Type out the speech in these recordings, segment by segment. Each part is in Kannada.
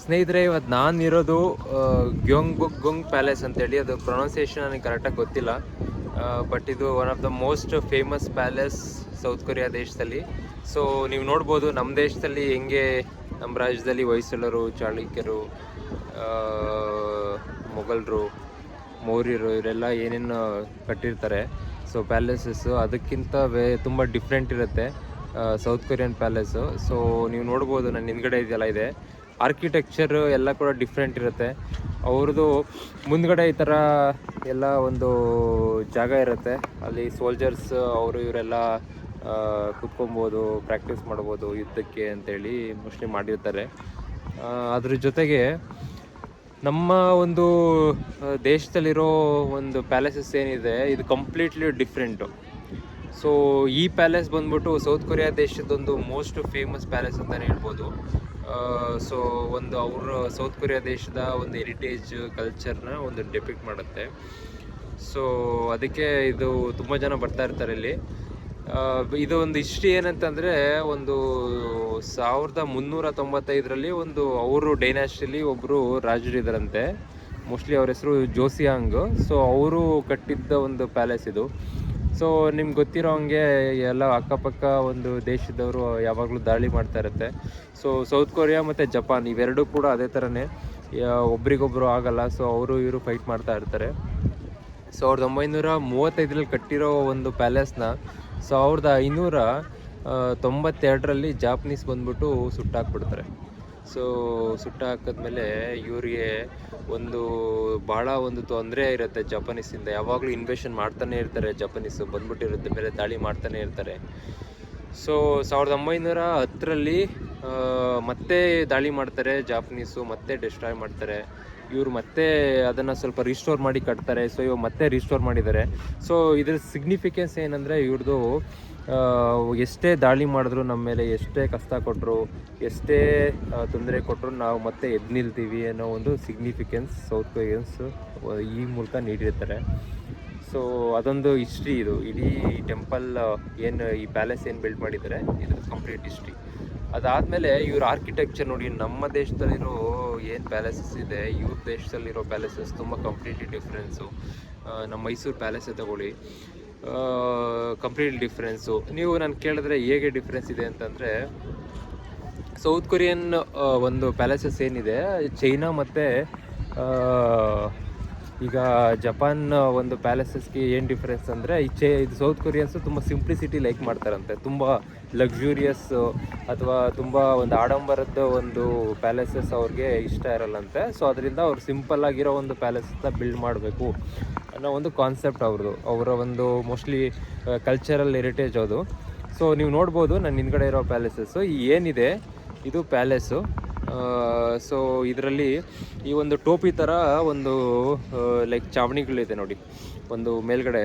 ಸ್ನೇಹಿತರೆ, ಇವತ್ತು ನಾನಿರೋದು ಗ್ಯೋಂಗ್ ಪ್ಯಾಲೇಸ್ ಅಂತೇಳಿ. ಅದು ಪ್ರೊನೌನ್ಸಿಯೇಷನ್ ನನಗೆ ಕರೆಕ್ಟಾಗಿ ಗೊತ್ತಿಲ್ಲ, ಬಟ್ ಇದು one of the most famous palace south Korea ದೇಶದಲ್ಲಿ. ಸೊ ನೀವು ನೋಡ್ಬೋದು ನಮ್ಮ ದೇಶದಲ್ಲಿ ಹೆಂಗೆ ನಮ್ಮ ರಾಜ್ಯದಲ್ಲಿ ಹೊಯ್ಸಳರು, ಚಾಳುಕ್ಯರು, ಮೊಘಲರು, ಮೌರ್ಯರು ಇವರೆಲ್ಲ ಏನೇನು ಕಟ್ಟಿರ್ತಾರೆ. ಸೊ ಪ್ಯಾಲೇಸಸ್ಸು ಅದಕ್ಕಿಂತ ತುಂಬ ಡಿಫ್ರೆಂಟ್ ಇರುತ್ತೆ ಸೌತ್ ಕೊರಿಯನ್ ಪ್ಯಾಲೇಸು. ಸೊ ನೀವು ನೋಡ್ಬೋದು, ನನ್ನ ಹಿಂದ್ಗಡೆ ಇದೆಲ್ಲ ಇದೆ. ಆರ್ಕಿಟೆಕ್ಚರ್ ಎಲ್ಲ ಕೂಡ ಡಿಫ್ರೆಂಟ್ ಇರುತ್ತೆ. ಅವ್ರದ್ದು ಮುಂದ್ಗಡೆ ಈ ಥರ ಎಲ್ಲ ಒಂದು ಜಾಗ ಇರುತ್ತೆ. ಅಲ್ಲಿ ಸೋಲ್ಜರ್ಸ್ ಅವರು ಇವರೆಲ್ಲ ಕುತ್ಕೊಬೋದು, ಪ್ರಾಕ್ಟೀಸ್ ಮಾಡ್ಬೋದು ಯುದ್ಧಕ್ಕೆ ಅಂತೇಳಿ ಮೋಸ್ಟ್ಲಿ ಮಾಡಿರ್ತಾರೆ. ಅದ್ರ ಜೊತೆಗೆ ನಮ್ಮ ಒಂದು ದೇಶದಲ್ಲಿರೋ ಒಂದು ಪ್ಯಾಲೇಸಸ್ ಏನಿದೆ ಇದು ಕಂಪ್ಲೀಟ್ಲಿ ಡಿಫ್ರೆಂಟು. ಸೊ ಈ ಪ್ಯಾಲೇಸ್ ಬಂದ್ಬಿಟ್ಟು ಸೌತ್ ಕೊರಿಯಾ ದೇಶದೊಂದು ಮೋಸ್ಟ್ ಫೇಮಸ್ ಪ್ಯಾಲೇಸ್ ಅಂತಲೇ ಹೇಳ್ಬೋದು. ಸೊ ಒಂದು ಅವ್ರ ಸೌತ್ ಕೊರಿಯಾ ದೇಶದ ಒಂದು ಹೆರಿಟೇಜ್ ಕಲ್ಚರ್ನ ಒಂದು ಡೆಪಿಕ್ಟ್ ಮಾಡುತ್ತೆ. ಸೊ ಅದಕ್ಕೆ ಇದು ತುಂಬ ಜನ ಬರ್ತಾ ಇರ್ತಾರೆ ಇಲ್ಲಿ. ಇದು ಒಂದು ಹಿಸ್ಟ್ರಿ ಏನಂತಂದರೆ, ಒಂದು 1395ರಲ್ಲಿ ಒಂದು ಅವರು ಡೈನಾಸ್ಟಿಲಿ ಒಬ್ಬರು ರಾಜರಿದ್ದರಂತೆ. ಮೋಸ್ಟ್ಲಿ ಅವ್ರ ಹೆಸರು ಜೋಸಿಯಾಂಗ್. ಸೊ ಅವರು ಕಟ್ಟಿದ್ದ ಒಂದು ಪ್ಯಾಲೇಸ್ ಇದು. ಸೊ ನಿಮ್ಗೆ ಗೊತ್ತಿರೋ ಹಂಗೆ ಎಲ್ಲ ಅಕ್ಕಪಕ್ಕ ಒಂದು ದೇಶದವರು ಯಾವಾಗಲೂ ದಾಳಿ ಮಾಡ್ತಾ ಇರುತ್ತೆ. ಸೊ ಸೌತ್ ಕೊರಿಯಾ ಮತ್ತು ಜಪಾನ್ ಇವೆರಡೂ ಕೂಡ ಅದೇ ಥರನೇ, ಒಬ್ರಿಗೊಬ್ರು ಆಗಲ್ಲ. ಸೊ ಅವರು ಇವರು ಫೈಟ್ ಮಾಡ್ತಾ ಇರ್ತಾರೆ. 1935ರಲ್ಲಿ ಕಟ್ಟಿರೋ ಒಂದು ಪ್ಯಾಲೇಸ್ನ 1592ರಲ್ಲಿ ಜಾಪನೀಸ್ ಬಂದ್ಬಿಟ್ಟು ಸುಟ್ಟಾಕ್ಬಿಡ್ತಾರೆ. ಸೊ ಸುಟ್ಟಾಕಿದ್ಮೇಲೆ ಇವರಿಗೆ ಭಾಳ ಒಂದು ತೊಂದರೆ ಇರುತ್ತೆ ಜಪಾನೀಸಿಂದ. ಯಾವಾಗಲೂ ಇನ್ವೇಷನ್ ಮಾಡ್ತಾನೆ ಇರ್ತಾರೆ, ಜಪಾನೀಸು ಬಂದ್ಬಿಟ್ಟಿರುತ್ತೆ, ಮೇಲೆ ದಾಳಿ ಮಾಡ್ತಾನೆ ಇರ್ತಾರೆ. ಸೊ 1910ರಲ್ಲಿ ಮತ್ತೆ ದಾಳಿ ಮಾಡ್ತಾರೆ ಜಾಪನೀಸು, ಮತ್ತೆ ಡಿಸ್ಟ್ರಾಯ್ ಮಾಡ್ತಾರೆ. ಇವರು ಮತ್ತೆ ಅದನ್ನು ಸ್ವಲ್ಪ ರಿಸ್ಟೋರ್ ಮಾಡಿ ಕಟ್ತಾರೆ. ಸೊ ಇವಾಗ ಮತ್ತೆ ರಿಸ್ಟೋರ್ ಮಾಡಿದ್ದಾರೆ. ಸೊ ಇದ್ರ ಸಿಗ್ನಿಫಿಕೆನ್ಸ್ ಏನಂದರೆ, ಇವ್ರದ್ದು ಎಷ್ಟೇ ದಾಳಿ ಮಾಡಿದ್ರು ನಮ್ಮ ಮೇಲೆ, ಎಷ್ಟೇ ಕಷ್ಟ ಕೊಟ್ಟರು, ಎಷ್ಟೇ ತೊಂದರೆ ಕೊಟ್ಟರು ನಾವು ಮತ್ತೆ ಎದ್ದು ನಿಲ್ತೀವಿ ಅನ್ನೋ ಒಂದು ಸಿಗ್ನಿಫಿಕೆನ್ಸ್ ಸೌತ್ ಕೊರಿಯನ್ಸ್ ಈ ಮೂಲಕ ನೀಡಿರ್ತಾರೆ. ಸೊ ಅದೊಂದು ಹಿಸ್ಟ್ರಿ ಇದು. ಇಡೀ ಟೆಂಪಲ್ ಏನು ಈ ಪ್ಯಾಲೇಸ್ ಏನು ಬಿಲ್ಡ್ ಮಾಡಿದ್ದಾರೆ ಇದು ಕಂಪ್ಲೀಟ್ ಹಿಸ್ಟ್ರಿ. ಅದಾದಮೇಲೆ ಇವ್ರ ಆರ್ಕಿಟೆಕ್ಚರ್ ನೋಡಿ, ನಮ್ಮ ದೇಶದಲ್ಲಿರೋ ಏನು ಪ್ಯಾಲೇಸಸ್ ಇದೆ ಇವ್ರ ದೇಶದಲ್ಲಿರೋ ಪ್ಯಾಲೇಸಸ್ ತುಂಬ ಕಂಪ್ಲೀಟ್ಲಿ ಡಿಫ್ರೆನ್ಸು. ನಮ್ಮ ಮೈಸೂರು ಪ್ಯಾಲೇಸೇ ತಗೊಳ್ಳಿ, ಕಂಪ್ಲೀಟ್ಲಿ ಡಿಫ್ರೆನ್ಸು. ನೀವು ನಾನು ಕೇಳಿದ್ರೆ ಹೇಗೆ ಡಿಫ್ರೆನ್ಸ್ ಇದೆ ಅಂತಂದರೆ, ಸೌತ್ ಕೊರಿಯನ್ ಒಂದು ಪ್ಯಾಲೇಸಸ್ ಏನಿದೆ, ಚೈನಾ ಮತ್ತು ಈಗ ಜಪಾನ್ ಒಂದು ಪ್ಯಾಲೇಸಸ್ಗೆ ಏನು ಡಿಫ್ರೆನ್ಸ್ ಅಂದರೆ, ಇದು ಸೌತ್ ಕೊರಿಯನ್ಸು ತುಂಬ ಸಿಂಪ್ಲಿಸಿಟಿ ಲೈಕ್ ಮಾಡ್ತಾರಂತೆ. ತುಂಬ ಲಕ್ಸುರಿಯಸ್ಸು ಅಥವಾ ತುಂಬ ಒಂದು ಆಡಂಬರದ ಒಂದು ಪ್ಯಾಲೇಸಸ್ ಅವ್ರಿಗೆ ಇಷ್ಟ ಇರಲ್ಲಂತೆ. ಸೊ ಅದರಿಂದ ಅವ್ರು ಸಿಂಪಲ್ಲಾಗಿರೋ ಒಂದು ಪ್ಯಾಲೇಸನ್ನ ಬಿಲ್ಡ್ ಮಾಡಬೇಕು ಅನ್ನೋ ಒಂದು ಕಾನ್ಸೆಪ್ಟ್ ಅವ್ರದ್ದು, ಅವರ ಒಂದು ಮೋಸ್ಟ್ಲಿ ಕಲ್ಚರಲ್ ಹೆರಿಟೇಜ್ ಅದು. ಸೊ ನೀವು ನೋಡ್ಬೋದು ನನ್ನ ಹಿಂದ್ಗಡೆ ಇರೋ ಪ್ಯಾಲೇಸಸ್ಸು ಏನಿದೆ ಇದು ಪ್ಯಾಲೇಸು. ಸೊ ಇದರಲ್ಲಿ ಈ ಒಂದು ಟೋಪಿ ಥರ ಒಂದು ಲೈಕ್ ಚಾವಣಿಗಳಿದೆ ನೋಡಿ, ಒಂದು ಮೇಲ್ಗಡೆ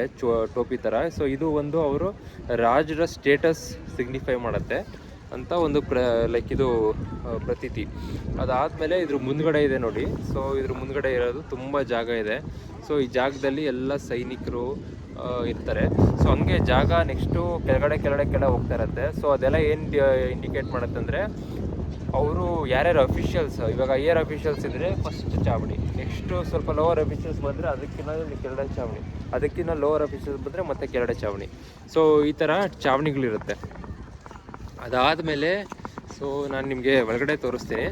ಟೋಪಿ ಥರ. ಸೊ ಇದು ಒಂದು ಅವರು ರಾಜರ ಸ್ಟೇಟಸ್ ಸಿಗ್ನಿಫೈ ಮಾಡುತ್ತೆ ಅಂತ ಒಂದು ಲೈಕ್ ಇದು ಪ್ರತೀತಿ. ಅದಾದಮೇಲೆ ಇದ್ರ ಮುಂದ್ಗಡೆ ಇದೆ ನೋಡಿ. ಸೊ ಇದ್ರ ಮುಂದ್ಗಡೆ ಇರೋದು ತುಂಬ ಜಾಗ ಇದೆ. ಸೊ ಈ ಜಾಗದಲ್ಲಿ ಎಲ್ಲ ಸೈನಿಕರು ಇರ್ತಾರೆ. ಸೊ ಹಂಗೆ ಜಾಗ ನೆಕ್ಸ್ಟು ಕೆಳಗಡೆ ಹೋಗ್ತಾ ಇರುತ್ತೆ. ಸೊ ಅದೆಲ್ಲ ಏನು ಇಂಡಿಕೇಟ್ ಮಾಡುತ್ತೆ ಅಂದರೆ, ಅವರು ಯಾರ್ಯಾರು ಅಫಿಷಿಯಲ್ಸ್, ಇವಾಗ ಹೈಯರ್ ಅಫಿಷಿಯಲ್ಸ್ ಇದ್ದರೆ ಫಸ್ಟ್ ಚಾವಣಿ, ನೆಕ್ಸ್ಟು ಸ್ವಲ್ಪ ಲೋವರ್ ಅಫಿಷಿಯಲ್ಸ್ ಬಂದರೆ ಅದಕ್ಕಿಂತ ಕೆಳಗಡೆ ಚಾವಣಿ, ಅದಕ್ಕಿಂತ ಲೋವರ್ ಅಫಿಷಿಯಲ್ಸ್ ಬಂದರೆ ಮತ್ತೆ ಕೆಳಗಡೆ ಚಾವಣಿ. ಸೊ ಈ ಥರ ಚಾವಣಿಗಳಿರುತ್ತೆ. ಅದಾದಮೇಲೆ ಸೊ ನಾನು ನಿಮಗೆ ಒಳಗಡೆ ತೋರಿಸ್ತೀನಿ.